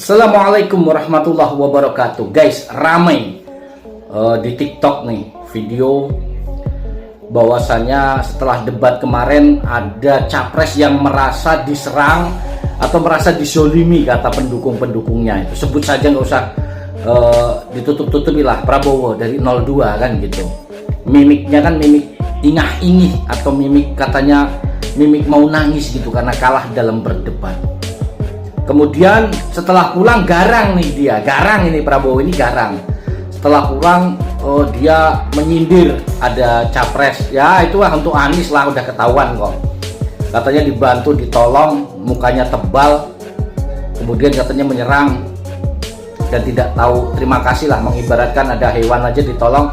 Assalamualaikum warahmatullahi wabarakatuh. Guys, ramai di TikTok nih video bahwasanya setelah debat kemarin ada capres yang merasa diserang atau merasa dizolimi kata pendukung-pendukungnya. Itu sebut saja, nggak usah ditutup-tutupi lah, Prabowo dari 02 kan gitu. Mimiknya kan mimik ingah-ingih atau mimik katanya mimik mau nangis gitu karena kalah dalam berdebat. Kemudian setelah pulang garang nih dia, garang ini Prabowo ini garang. Setelah pulang dia menyindir ada capres, ya itu untuk Anies lah, udah ketahuan kok. Katanya dibantu, ditolong, mukanya tebal, kemudian katanya menyerang dan tidak tahu terima kasih lah, mengibaratkan ada hewan aja ditolong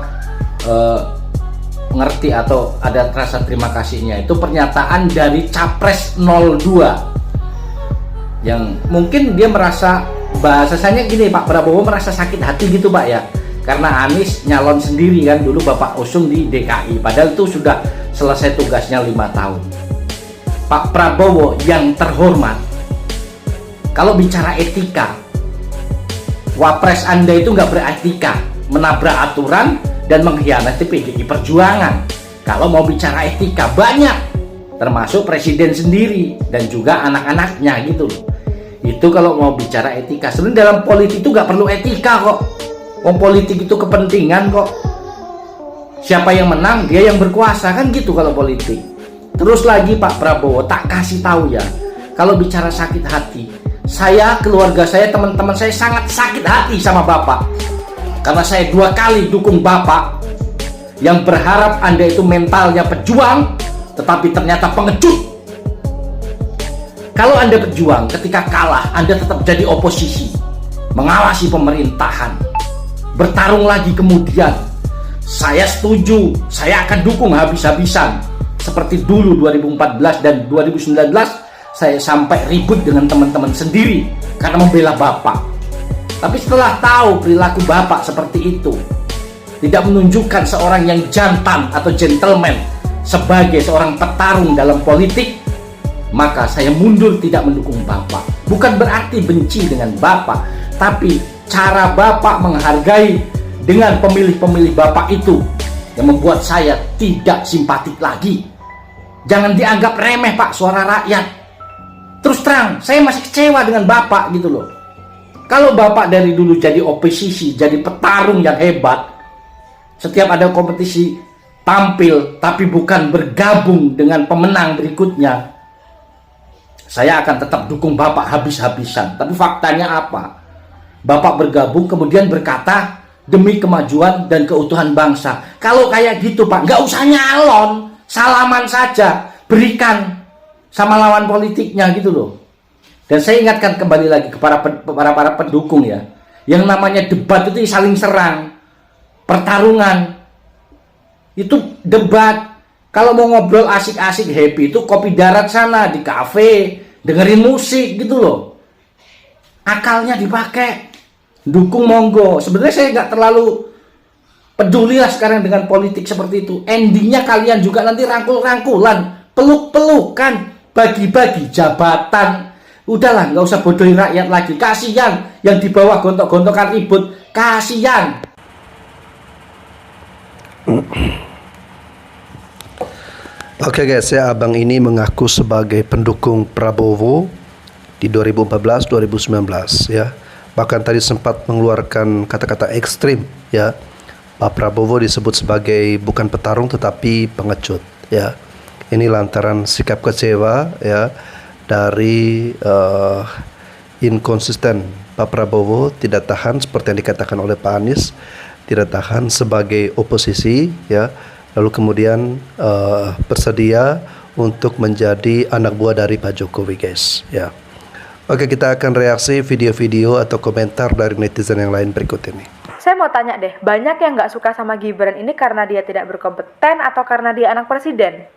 ngerti atau ada rasa terima kasihnya. Itu pernyataan dari capres 02 yang mungkin dia merasa, bahasanya gini, Pak Prabowo merasa sakit hati gitu Pak ya, karena Anies nyalon sendiri kan, dulu Bapak usung di DKI, padahal itu sudah selesai tugasnya 5 tahun. Pak Prabowo yang terhormat, kalau bicara etika, wapres Anda itu nggak beretika, menabrak aturan dan mengkhianati PDI Perjuangan. Kalau mau bicara etika banyak, termasuk presiden sendiri dan juga anak-anaknya gitu loh. Itu kalau mau bicara etika. Sebenarnya dalam politik itu nggak perlu etika kok. Politik itu kepentingan kok. Siapa yang menang dia yang berkuasa kan gitu kalau politik. Terus lagi Pak Prabowo, tak kasih tahu ya, kalau bicara sakit hati, saya, keluarga saya, teman-teman saya sangat sakit hati sama Bapak. Karena saya 2 kali dukung Bapak yang berharap Anda itu mentalnya pejuang, tetapi ternyata pengecut. Kalau Anda berjuang, ketika kalah Anda tetap jadi oposisi, mengawasi pemerintahan, bertarung lagi kemudian. Saya setuju, saya akan dukung habis-habisan. Seperti dulu 2014 dan 2019 saya sampai ribut dengan teman-teman sendiri karena membela Bapak. Tapi setelah tahu perilaku Bapak seperti itu, tidak menunjukkan seorang yang jantan atau gentleman sebagai seorang petarung dalam politik, maka saya mundur, tidak mendukung Bapak. Bukan berarti benci dengan Bapak, tapi cara Bapak menghargai dengan pemilih-pemilih Bapak itu yang membuat saya tidak simpatik lagi. Jangan dianggap remeh Pak, suara rakyat. Terus terang, saya masih kecewa dengan Bapak gitu loh. Kalau Bapak dari dulu jadi oposisi, jadi petarung yang hebat, setiap ada kompetisi tampil, tapi bukan bergabung dengan pemenang berikutnya, saya akan tetap dukung Bapak habis-habisan. Tapi faktanya apa? Bapak bergabung kemudian berkata demi kemajuan dan keutuhan bangsa. Kalau kayak gitu Pak, nggak usah nyalon, salaman saja, berikan sama lawan politiknya gitu loh. Dan saya ingatkan kembali lagi kepada para pendukung ya, yang namanya debat itu saling serang, pertarungan. Itu debat. Kalau mau ngobrol asik-asik happy itu kopi darat sana di kafe, dengerin musik gitu loh. Akalnya dipakai, dukung monggo. Sebenarnya saya nggak terlalu peduli lah sekarang dengan politik seperti itu. Endingnya kalian juga nanti rangkul-rangkulan, peluk-pelukan, bagi-bagi jabatan. Udahlah, nggak usah bodohin rakyat lagi. Kasihan yang di bawah gontok-gontokan ribut, kasihan. Oke guys, ya abang ini mengaku sebagai pendukung Prabowo di 2014-2019 ya. Bahkan tadi sempat mengeluarkan kata-kata ekstrim ya. Pak Prabowo disebut sebagai bukan petarung tetapi pengecut ya. Ini lantaran sikap kecewa ya dari inkonsisten Pak Prabowo, tidak tahan seperti yang dikatakan oleh Pak Anies, tidak tahan sebagai oposisi ya. Lalu kemudian bersedia untuk menjadi anak buah dari Pak Jokowi guys ya. Oke, kita akan reaksi video-video atau komentar dari netizen yang lain berikut ini. Saya mau tanya deh, banyak yang nggak suka sama Gibran ini karena dia tidak berkompeten atau karena dia anak presiden?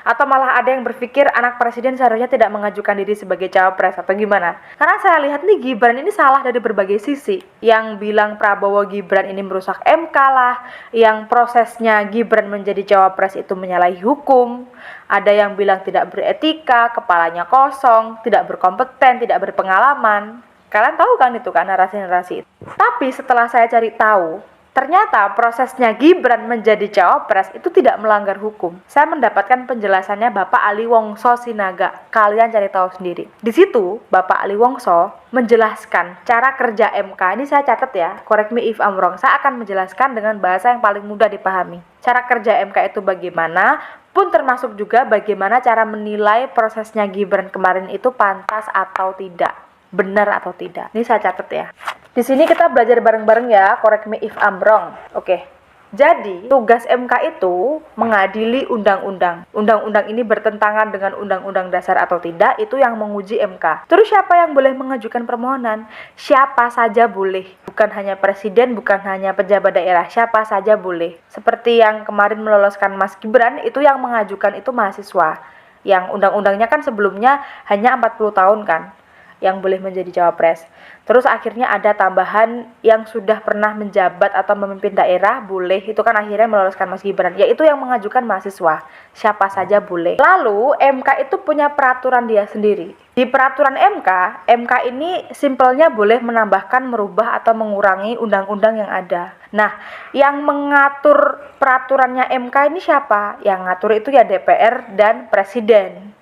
Atau malah ada yang berpikir anak presiden seharusnya tidak mengajukan diri sebagai cawapres atau gimana? Karena saya lihat nih Gibran ini salah dari berbagai sisi. Yang bilang Prabowo Gibran ini merusak MK lah, yang prosesnya Gibran menjadi cawapres itu menyalahi hukum. Ada yang bilang tidak beretika, kepalanya kosong, tidak berkompeten, tidak berpengalaman. Kalian tahu kan itu kan narasi-narasi itu. Tapi setelah saya cari tahu, ternyata prosesnya Gibran menjadi cawapres itu tidak melanggar hukum. Saya mendapatkan penjelasannya Bapak Ali Wongso Sinaga. Kalian cari tahu sendiri. Di situ Bapak Ali Wongso menjelaskan cara kerja MK. Ini saya catat ya, correct me if I'm wrong. Saya akan menjelaskan dengan bahasa yang paling mudah dipahami. Cara kerja MK itu bagaimana, pun termasuk juga bagaimana cara menilai prosesnya Gibran kemarin itu pantas atau tidak, benar atau tidak. Ini saya catat ya. Di sini kita belajar bareng-bareng ya, correct me if I'm wrong. Oke. Jadi, tugas MK itu mengadili undang-undang. Undang-undang ini bertentangan dengan undang-undang dasar atau tidak, itu yang menguji MK. Terus siapa yang boleh mengajukan permohonan? Siapa saja boleh. Bukan hanya presiden, bukan hanya pejabat daerah, siapa saja boleh. Seperti yang kemarin meloloskan Mas Gibran, itu yang mengajukan itu mahasiswa. Yang undang-undangnya kan sebelumnya hanya 40 tahun kan, yang boleh menjadi cawapres. Terus akhirnya ada tambahan yang sudah pernah menjabat atau memimpin daerah boleh, itu kan akhirnya meloloskan Mas Gibran, yaitu yang mengajukan mahasiswa, siapa saja boleh. Lalu MK itu punya peraturan dia sendiri. Di peraturan MK ini simpelnya boleh menambahkan, merubah atau mengurangi undang-undang yang ada. Nah, yang mengatur peraturannya MK ini siapa? Yang ngatur itu ya DPR dan presiden.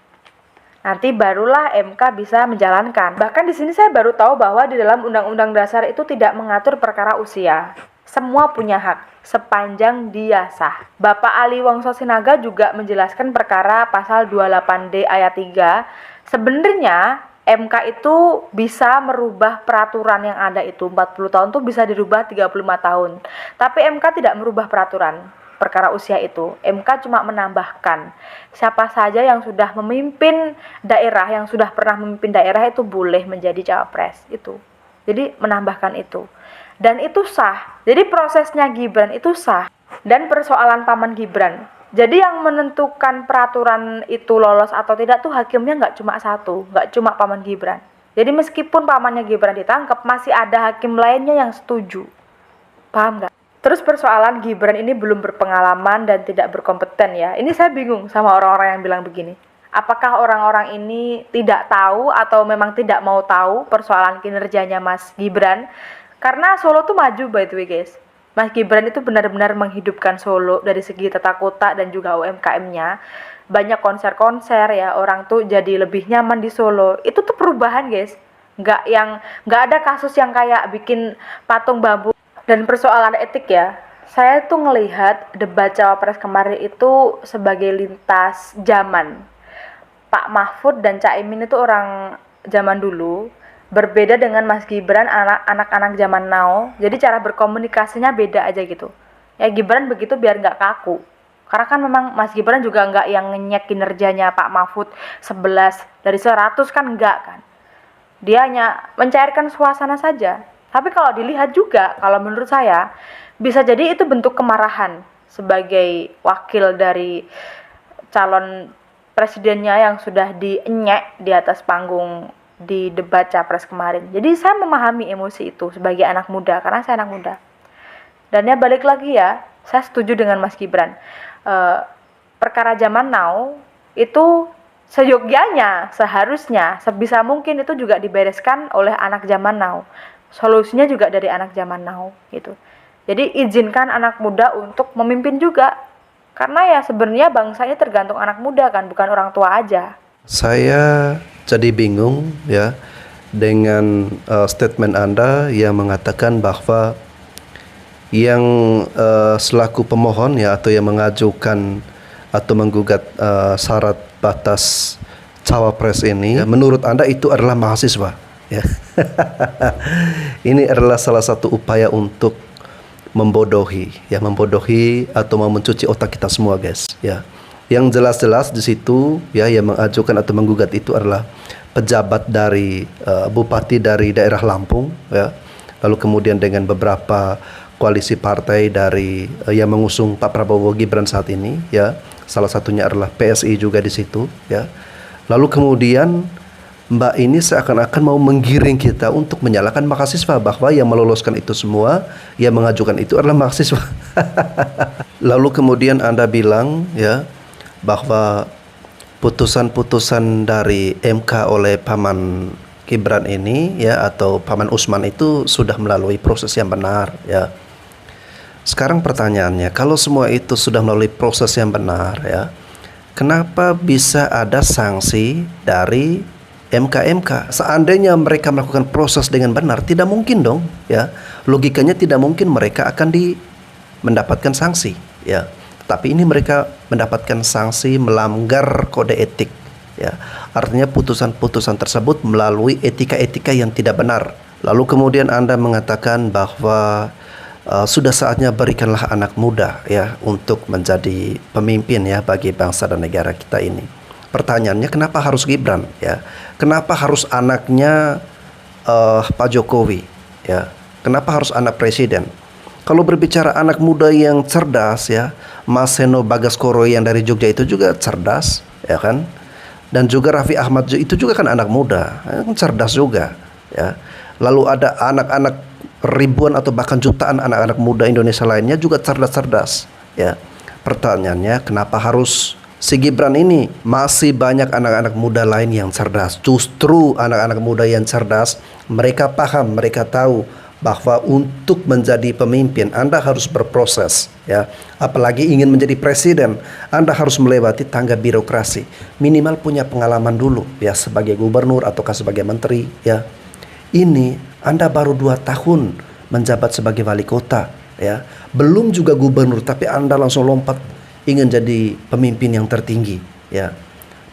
Nanti barulah MK bisa menjalankan. Bahkan di sini saya baru tahu bahwa di dalam Undang-Undang Dasar itu tidak mengatur perkara usia. Semua punya hak sepanjang dia sah. Bapak Ali Wongso Sinaga juga menjelaskan perkara pasal 28D ayat 3. Sebenarnya MK itu bisa merubah peraturan yang ada itu 40 tahun tuh bisa dirubah 35 tahun. Tapi MK tidak merubah peraturan perkara usia itu. MK cuma menambahkan siapa saja yang sudah memimpin daerah, yang sudah pernah memimpin daerah itu boleh menjadi cawapres itu. Jadi menambahkan itu. Dan itu sah. Jadi prosesnya Gibran itu sah. Dan persoalan paman Gibran. Jadi yang menentukan peraturan itu lolos atau tidak tuh hakimnya nggak cuma satu, nggak cuma paman Gibran. Jadi meskipun pamannya Gibran ditangkap, masih ada hakim lainnya yang setuju. Paham nggak? Terus persoalan Gibran ini belum berpengalaman dan tidak berkompeten ya. Ini saya bingung sama orang-orang yang bilang begini. Apakah orang-orang ini tidak tahu atau memang tidak mau tahu persoalan kinerjanya Mas Gibran? Karena Solo tuh maju by the way guys. Mas Gibran itu benar-benar menghidupkan Solo dari segi tata kota dan juga UMKM-nya. Banyak konser-konser ya, orang tuh jadi lebih nyaman di Solo. Itu tuh perubahan guys. Nggak ada kasus yang kayak bikin patung bambu. Dan persoalan etik ya, saya tuh ngelihat debat cawapres kemarin itu sebagai lintas zaman. Pak Mahfud dan Cak Imin itu orang zaman dulu, berbeda dengan Mas Gibran anak-anak zaman now. Jadi cara berkomunikasinya beda aja gitu. Ya Gibran begitu biar nggak kaku. Karena kan memang Mas Gibran juga nggak yang ngenyek kinerjanya Pak Mahfud 11 dari 100 kan nggak kan. Dia hanya mencairkan suasana saja. Tapi kalau dilihat juga, kalau menurut saya, bisa jadi itu bentuk kemarahan sebagai wakil dari calon presidennya yang sudah dienyek di atas panggung di debat capres kemarin. Jadi saya memahami emosi itu sebagai anak muda, karena saya anak muda. Dan ya balik lagi ya, saya setuju dengan Mas Gibran. Perkara zaman now itu seyogyanya, seharusnya, sebisa mungkin itu juga dibereskan oleh anak zaman now. Solusinya juga dari anak zaman now gitu. Jadi izinkan anak muda untuk memimpin juga. Karena ya sebenarnya bangsa ini tergantung anak muda kan, bukan orang tua aja. Saya jadi bingung ya dengan statement Anda yang mengatakan bahwa yang selaku pemohon ya atau yang mengajukan atau menggugat syarat batas cawapres ini ya, menurut Anda itu adalah mahasiswa ya. Ini adalah salah satu upaya untuk membodohi atau mau mencuci otak kita semua guys ya. Yang jelas-jelas di situ ya yang mengajukan atau menggugat itu adalah pejabat dari bupati dari daerah Lampung ya. Lalu kemudian dengan beberapa koalisi partai dari yang mengusung Pak Prabowo Gibran saat ini ya. Salah satunya adalah PSI juga di situ ya. Lalu kemudian Mbak ini seakan-akan mau menggiring kita untuk menyalahkan mahasiswa bahwa yang meloloskan itu semua, yang mengajukan itu adalah mahasiswa. Lalu kemudian Anda bilang ya bahwa putusan-putusan dari MK oleh paman Gibran ini ya atau Paman Usman itu sudah melalui proses yang benar ya. Sekarang pertanyaannya, kalau semua itu sudah melalui proses yang benar ya, kenapa bisa ada sanksi dari MK? Seandainya mereka melakukan proses dengan benar, tidak mungkin dong ya. Logikanya tidak mungkin mereka akan mendapatkan sanksi ya. Tapi ini mereka mendapatkan sanksi melanggar kode etik ya. Artinya putusan-putusan tersebut melalui etika-etika yang tidak benar. Lalu kemudian Anda mengatakan bahwa sudah saatnya berikanlah anak muda ya untuk menjadi pemimpin ya bagi bangsa dan negara kita ini. Pertanyaannya, kenapa harus Gibran ya? Kenapa harus anaknya Pak Jokowi ya? Kenapa harus anak presiden? Kalau berbicara anak muda yang cerdas ya, Mas Seno Bagaskoro yang dari Jogja itu juga cerdas ya kan? Dan juga Raffi Ahmad itu juga kan anak muda, cerdas juga ya. Lalu ada anak-anak ribuan atau bahkan jutaan anak-anak muda Indonesia lainnya juga cerdas-cerdas ya. Pertanyaannya, kenapa harus si Gibran ini? Masih banyak anak-anak muda lain yang cerdas. Justru anak-anak muda yang cerdas, mereka paham, mereka tahu bahwa untuk menjadi pemimpin Anda harus berproses ya. Apalagi ingin menjadi presiden, Anda harus melewati tangga birokrasi. Minimal punya pengalaman dulu ya sebagai gubernur ataukah sebagai menteri ya. Ini Anda baru 2 tahun menjabat sebagai wali kota ya. Belum juga gubernur, tapi Anda langsung lompat ingin jadi pemimpin yang tertinggi ya.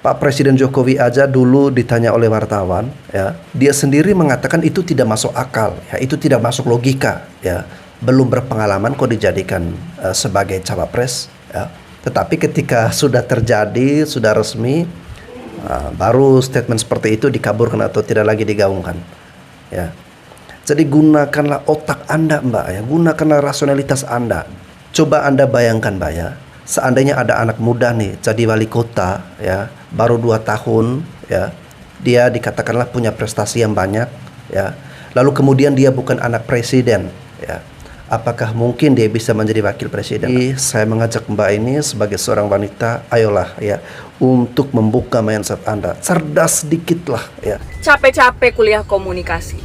Pak Presiden Jokowi aja dulu ditanya oleh wartawan ya, dia sendiri mengatakan itu tidak masuk akal ya, itu tidak masuk logika ya. Belum berpengalaman kok dijadikan sebagai cawapres ya. Tetapi ketika sudah terjadi, sudah resmi, baru statement seperti itu dikaburkan atau tidak lagi digaungkan ya. Jadi gunakanlah otak Anda Mbak ya, gunakanlah rasionalitas Anda. Coba Anda bayangkan Mbak ya, seandainya ada anak muda nih jadi wali kota ya, baru 2 tahun ya, dia dikatakanlah punya prestasi yang banyak ya, lalu kemudian dia bukan anak presiden ya, apakah mungkin dia bisa menjadi wakil presiden? Jadi, saya mengajak Mbak ini sebagai seorang wanita, ayolah ya, untuk membuka mindset Anda, cerdas sedikit lah ya. Capek-capek kuliah komunikasi,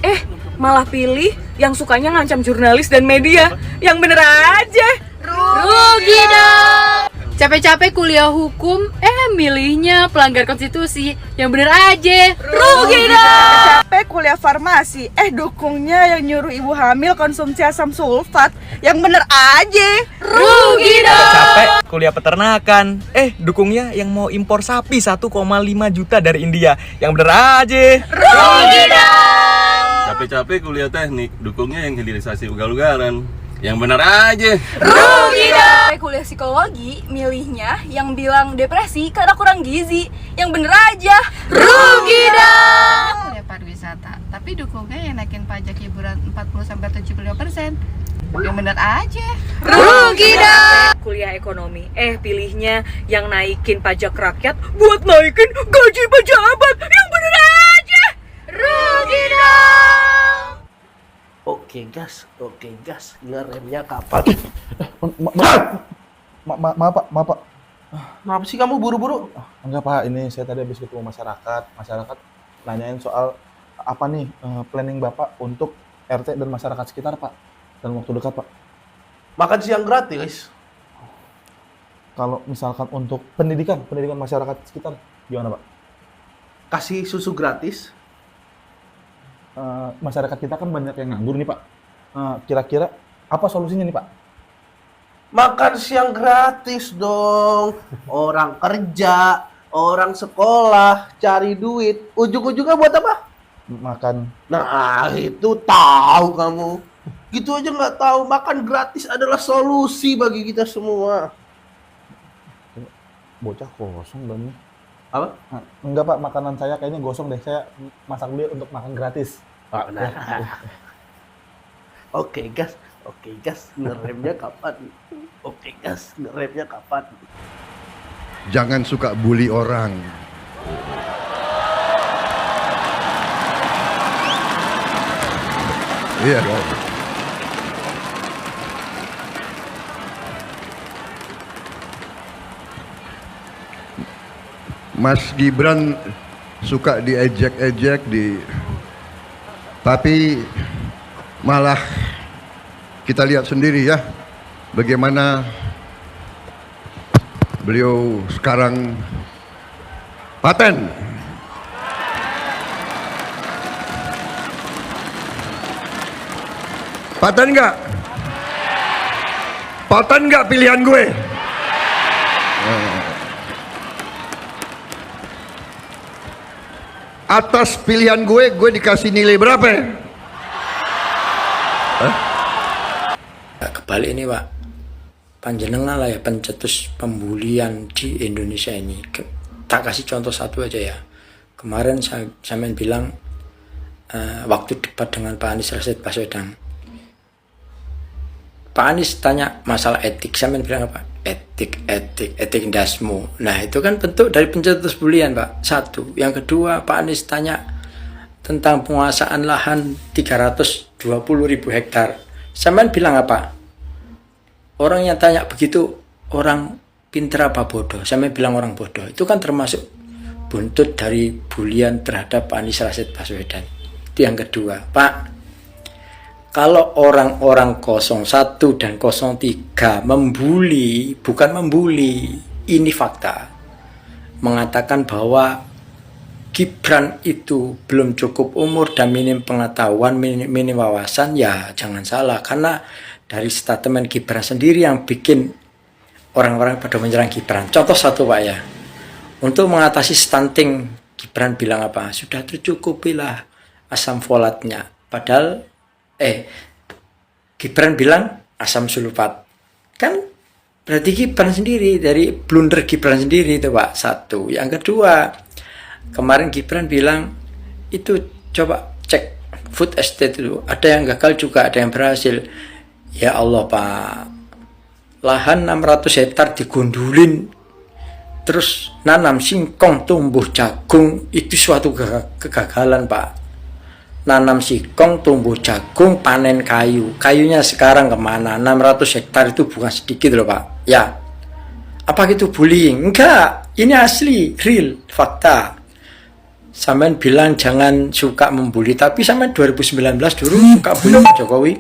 malah pilih yang sukanya ngancam jurnalis dan media. Yang bener aja. Rugi dong. Capek-capek kuliah hukum, milihnya pelanggar konstitusi. Yang bener aja. Rugi dong. Capek kuliah farmasi, dukungnya yang nyuruh ibu hamil konsumsi asam sulfat. Yang bener aja. Rugi dong. Capek kuliah peternakan, dukungnya yang mau impor sapi 1,5 juta dari India. Yang bener aja. Rugi dong. Capek-capek kuliah teknik, dukungnya yang hilirisasi ugal-ugalan. Yang benar aja. Rugi dong. Kuliah psikologi, milihnya yang bilang depresi karena kurang gizi. Yang bener aja. Rugi dong. Kuliah pariwisata, tapi dukungnya yang naikin pajak hiburan 40-75%. Yang bener aja. Rugi dong. Kuliah ekonomi, pilihnya yang naikin pajak rakyat buat naikin gaji pejabat. Yang bener aja. Rugi dong. Oke gas, ngeremnya kapan? Maaf pak. Kenapa sih kamu buru-buru? Enggak pak, ini saya tadi habis ketemu masyarakat nanyain soal apa nih planning bapak untuk RT dan masyarakat sekitar pak, dalam waktu dekat pak. Makan siang gratis. Kalau misalkan untuk pendidikan masyarakat sekitar gimana pak? Kasih susu gratis. Masyarakat kita kan banyak yang nganggur nih pak. Kira-kira apa solusinya nih pak? Makan siang gratis dong. Orang kerja, orang sekolah, cari duit. Ujung-ujungnya buat apa? Makan. Nah itu tahu kamu. Gitu aja nggak tahu. Makan gratis adalah solusi bagi kita semua. Bocah kosong dong. Apa? Enggak pak, makanan saya kayaknya gosong deh. Saya masak dulu untuk makan gratis. Oke gas, ngeremnya kapan? Jangan suka bully orang. Iya. Mas Gibran suka diejek-ejek, Tapi malah kita lihat sendiri ya bagaimana beliau sekarang paten. Paten nggak? Paten nggak pilihan gue? Atas pilihan gue dikasih nilai berapa? Kebalik ini Pak, panjenengan lah ya pencetus pembulian di Indonesia ini. Tak kasih contoh satu aja ya. Kemarin saya bilang waktu debat dengan Pak Anies Rashid Baswedan, Pak Anies tanya masalah etik, saya bilang apa? Etik dasmu. Nah itu kan bentuk dari pencetus bulian Pak. Satu. Yang kedua, Pak Anies tanya tentang penguasaan lahan 320.000 hektar. Saya bilang apa? Orang yang tanya begitu orang pintar apa bodoh? Saya bilang orang bodoh. Itu kan termasuk buntut dari bulian terhadap Pak Anies Rashid Baswedan. Itu yang kedua. Pak, kalau orang-orang 01 dan 03 membuli, bukan membuli, ini fakta. Mengatakan bahwa Gibran itu belum cukup umur dan minim pengetahuan, minim wawasan, ya jangan salah. Karena dari statement Gibran sendiri yang bikin orang-orang pada menyerang Gibran. Contoh satu Pak ya, untuk mengatasi stunting, Gibran bilang apa? Sudah tercukupilah asam folatnya. Padahal Gibran bilang asam sulfat. Kan berarti Gibran sendiri, dari blunder Gibran sendiri itu Pak. Satu. Yang kedua, kemarin Gibran bilang itu coba cek food estate dulu. Ada yang gagal juga, ada yang berhasil. Ya Allah Pak, lahan 600 hektar digundulin, terus nanam singkong, tumbuh jagung, itu suatu kegagalan Pak. Nanam singkong, tumbuh jagung, panen kayu. Kayunya sekarang kemana? 600 hektar itu bukan sedikit loh Pak. Ya, apa gitu bullying? Enggak, ini asli, real, fakta. Sampean bilang jangan suka membuli, tapi sampean 2019 dulu suka bully Pak Jokowi.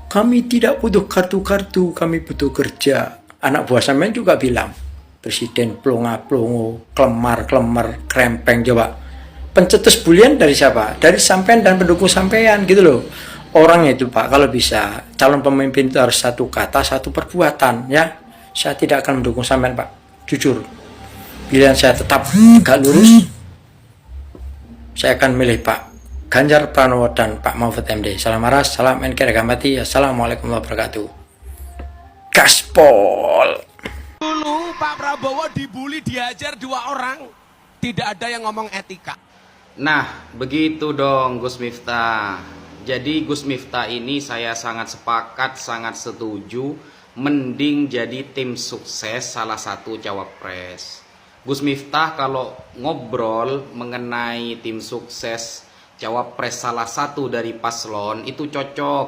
Kami tidak butuh kartu-kartu, kami butuh kerja. Anak buah sampean juga bilang, Presiden plonga-plongo, klemar-klemar, krempeng. Coba pencetus bulian dari siapa? Dari sampean dan pendukung sampean gitu loh. Orangnya itu Pak, kalau bisa calon pemimpin itu harus satu kata, satu perbuatan ya. Saya tidak akan mendukung sampean Pak, jujur. Pilihan saya tetap gak lurus. Saya akan milih Pak Ganjar Pranowo dan Pak Mahfud MD. Salam Aras, salam NKRI Gamati. Assalamualaikum warahmatullahi wabarakatuh. Gaspol. Dulu Pak Prabowo dibully, diajar 2 orang, tidak ada yang ngomong etika. Nah, begitu dong Gus Miftah. Jadi Gus Miftah ini saya sangat sepakat, sangat setuju. Mending jadi tim sukses salah satu cawapres. Gus Miftah kalau ngobrol mengenai tim sukses cawapres salah satu dari paslon itu cocok.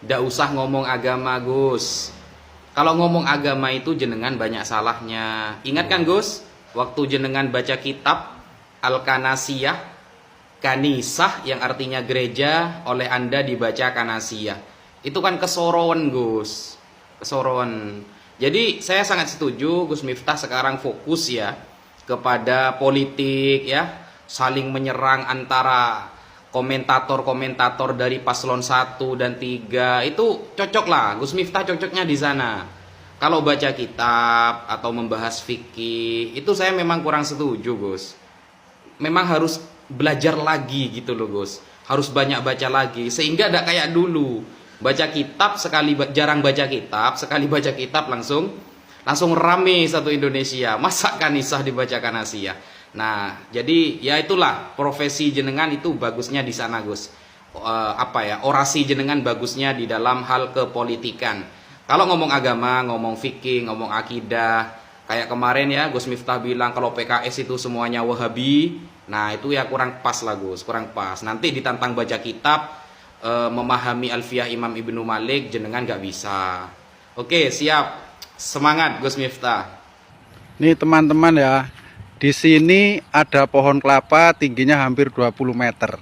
Nggak usah ngomong agama Gus. Kalau ngomong agama itu jenengan banyak salahnya. Ingat kan Gus? Waktu jenengan baca kitab Al-Kanasiyah, Kanisah yang artinya gereja, oleh Anda dibaca Kanasiyah. Itu kan kesorowan Gus. Kesorowan. Jadi saya sangat setuju Gus Miftah sekarang fokus ya kepada politik ya. Saling menyerang antara komentator-komentator dari paslon 1 dan 3. Itu cocok lah. Gus Miftah cocoknya di sana. Kalau baca kitab atau membahas fikih, itu saya memang kurang setuju Gus. Memang harus belajar lagi gitu loh Gus, harus banyak baca lagi sehingga tidak kayak dulu baca kitab sekali, jarang baca kitab, sekali baca kitab langsung rame satu Indonesia. Masa Kanisah dibaca Kanasiyah. Nah jadi ya itulah profesi jenengan itu bagusnya di sana Gus. Orasi jenengan bagusnya di dalam hal kepolitikan. Kalau ngomong agama, ngomong fikih, ngomong akidah, kayak kemarin ya Gus Miftah bilang kalau PKS itu semuanya Wahabi. Nah itu ya kurang pas lah Gus, kurang pas. Nanti ditantang baca kitab, memahami Alfiyah Imam Ibnu Malik, jenengan gak bisa. Oke siap, semangat Gus Miftah. Nih teman-teman ya, di sini ada pohon kelapa tingginya hampir 20 meter.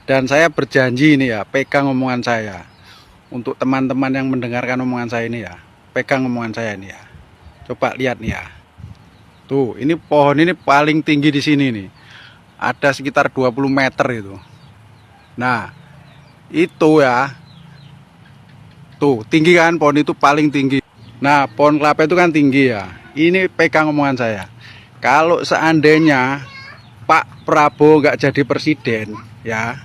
Dan saya berjanji ini ya, pegang omongan saya. Untuk teman-teman yang mendengarkan omongan saya ini ya, pegang omongan saya ini ya. Coba lihat nih ya. Tuh, ini pohon ini paling tinggi di sini nih. Ada sekitar 20 meter itu. Nah, itu ya. Tuh, tinggi kan, pohon itu paling tinggi. Nah, pohon kelapa itu kan tinggi ya. Ini pegang omongan saya. Kalau seandainya Pak Prabowo nggak jadi presiden, ya,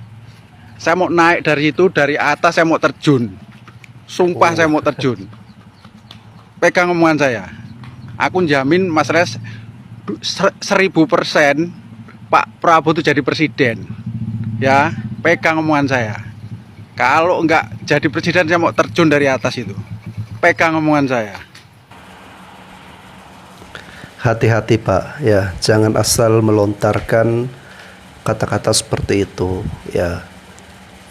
saya mau naik dari itu, dari atas saya mau terjun. Sumpah saya mau terjun. Pegang omongan saya. Aku jamin Mas Res 1000% Pak Prabowo itu jadi presiden. Ya, pegang omongan saya. Kalau nggak jadi presiden saya mau terjun dari atas itu. Pegang omongan saya. Hati-hati Pak, ya, jangan asal melontarkan kata-kata seperti itu, ya.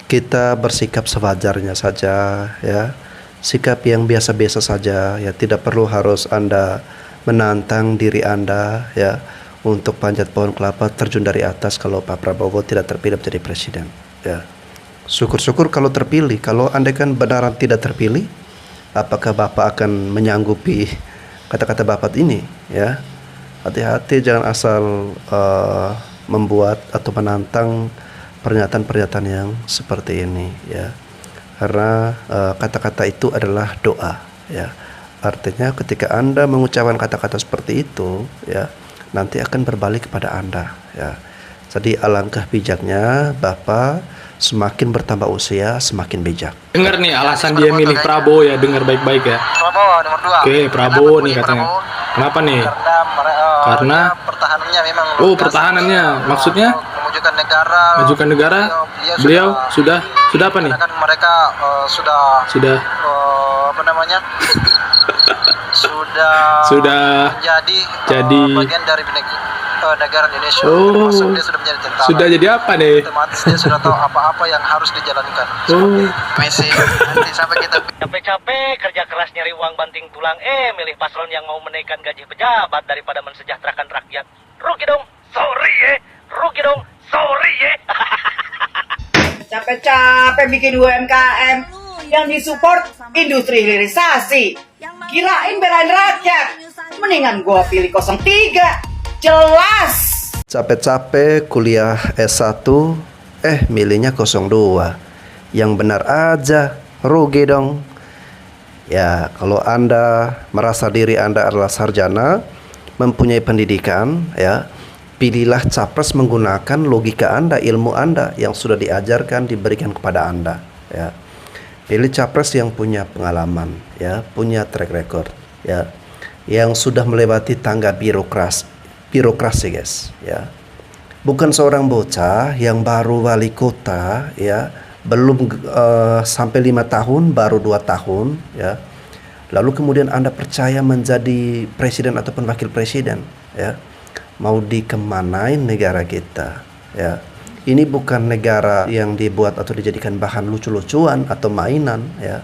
Kita bersikap sewajarnya saja, ya. Sikap yang biasa-biasa saja, ya, tidak perlu harus Anda menantang diri Anda, ya, untuk panjat pohon kelapa terjun dari atas kalau Pak Prabowo tidak terpilih menjadi presiden, ya. Syukur-syukur kalau terpilih. Kalau Anda kan benaran tidak terpilih, apakah Bapak akan menyanggupi kata-kata Bapak ini, ya? Hati-hati, jangan asal membuat atau menantang pernyataan-pernyataan yang seperti ini, ya. Karena kata-kata itu adalah doa, ya. Artinya ketika Anda mengucapkan kata-kata seperti itu, ya, nanti akan berbalik kepada Anda, ya. Jadi alangkah bijaknya Bapak, semakin bertambah usia semakin bijak. Dengar nih alasan dia milih Prabowo ya, dengar baik-baik ya. Prabowo nomor 2. Oke, Prabowo nih katanya. Kenapa nih? Karena pertahanannya memang pertahanannya maksudnya memajukan negara. Majukan negara. Beliau sudah apa nih? Kan mereka sudah apa namanya? sudah menjadi bagian dari negara Indonesia. Termasuk dia sudah menjadi tentara. Sudah jadi apa nih? Otomatis dia sudah tahu apa-apa yang harus dijalankan. Misi nanti sampai kita capek-capek kerja keras nyari uang banting tulang, milih paslon yang mau menaikkan gaji pejabat daripada mensejahterakan rakyat. Rugi dong, sorry ya. Rugi dong, sorry ya. Capek-capek bikin UMKM yang disupport industri hilirisasi. Kirain belain rakyat. Mendingan gua pilih 03. Jelas. Capek-capek kuliah S1, milihnya 02. Yang benar aja, rugi dong. Ya, kalau Anda merasa diri Anda adalah sarjana, mempunyai pendidikan, ya, pilihlah capres menggunakan logika Anda, ilmu Anda yang sudah diajarkan, diberikan kepada Anda, ya. Pilih capres yang punya pengalaman, ya, punya track record, ya, yang sudah melewati tangga birokrasi, guys, ya. Bukan seorang bocah yang baru wali kota, ya, belum sampai 5 tahun, baru 2 tahun, ya. Lalu kemudian Anda percaya menjadi presiden ataupun wakil presiden, ya. Mau dikemanain negara kita, ya. Ini bukan negara yang dibuat atau dijadikan bahan lucu-lucuan atau mainan, ya.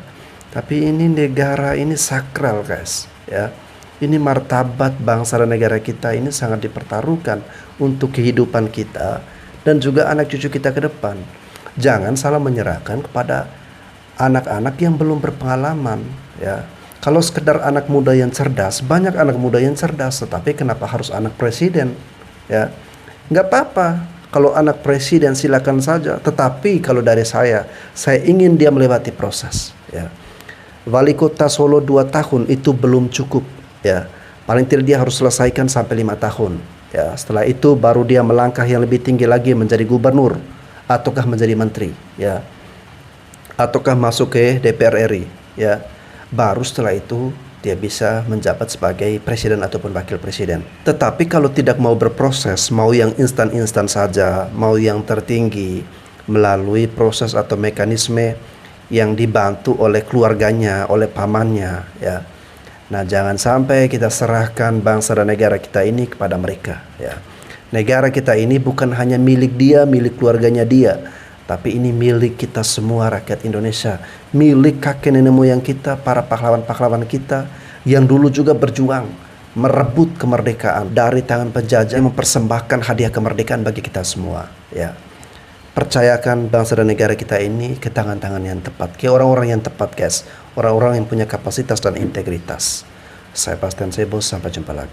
Tapi ini negara ini sakral, guys, ya. Ini martabat bangsa dan negara kita ini sangat dipertaruhkan untuk kehidupan kita dan juga anak cucu kita ke depan. Jangan salah menyerahkan kepada anak-anak yang belum berpengalaman, ya. Kalau sekedar anak muda yang cerdas, banyak anak muda yang cerdas, tetapi kenapa harus anak presiden, ya? Nggak apa-apa kalau anak presiden, silakan saja. Tetapi kalau dari saya ingin dia melewati proses, ya. Wali kota Solo 2 tahun itu belum cukup, ya. Paling tidak dia harus selesaikan sampai 5 tahun, ya. Setelah itu baru dia melangkah yang lebih tinggi lagi menjadi gubernur ataukah menjadi menteri, ya, ataukah masuk ke DPR RI, ya. Baru setelah itu dia bisa menjabat sebagai presiden ataupun wakil presiden. Tetapi kalau tidak mau berproses, mau yang instan-instan saja, mau yang tertinggi melalui proses atau mekanisme yang dibantu oleh keluarganya, oleh pamannya, ya. Nah, jangan sampai kita serahkan bangsa dan negara kita ini kepada mereka, ya. Negara kita ini bukan hanya milik dia, milik keluarganya dia, tapi ini milik kita semua rakyat Indonesia, milik kakek nenek moyang kita, para pahlawan-pahlawan kita yang dulu juga berjuang merebut kemerdekaan dari tangan penjajah, mempersembahkan hadiah kemerdekaan bagi kita semua, ya. percayakan bangsa dan negara kita ini ke tangan-tangan yang tepat, ke orang-orang yang tepat guys, orang-orang yang punya kapasitas dan integritas. Saya Bastian Sebo, sampai jumpa lagi.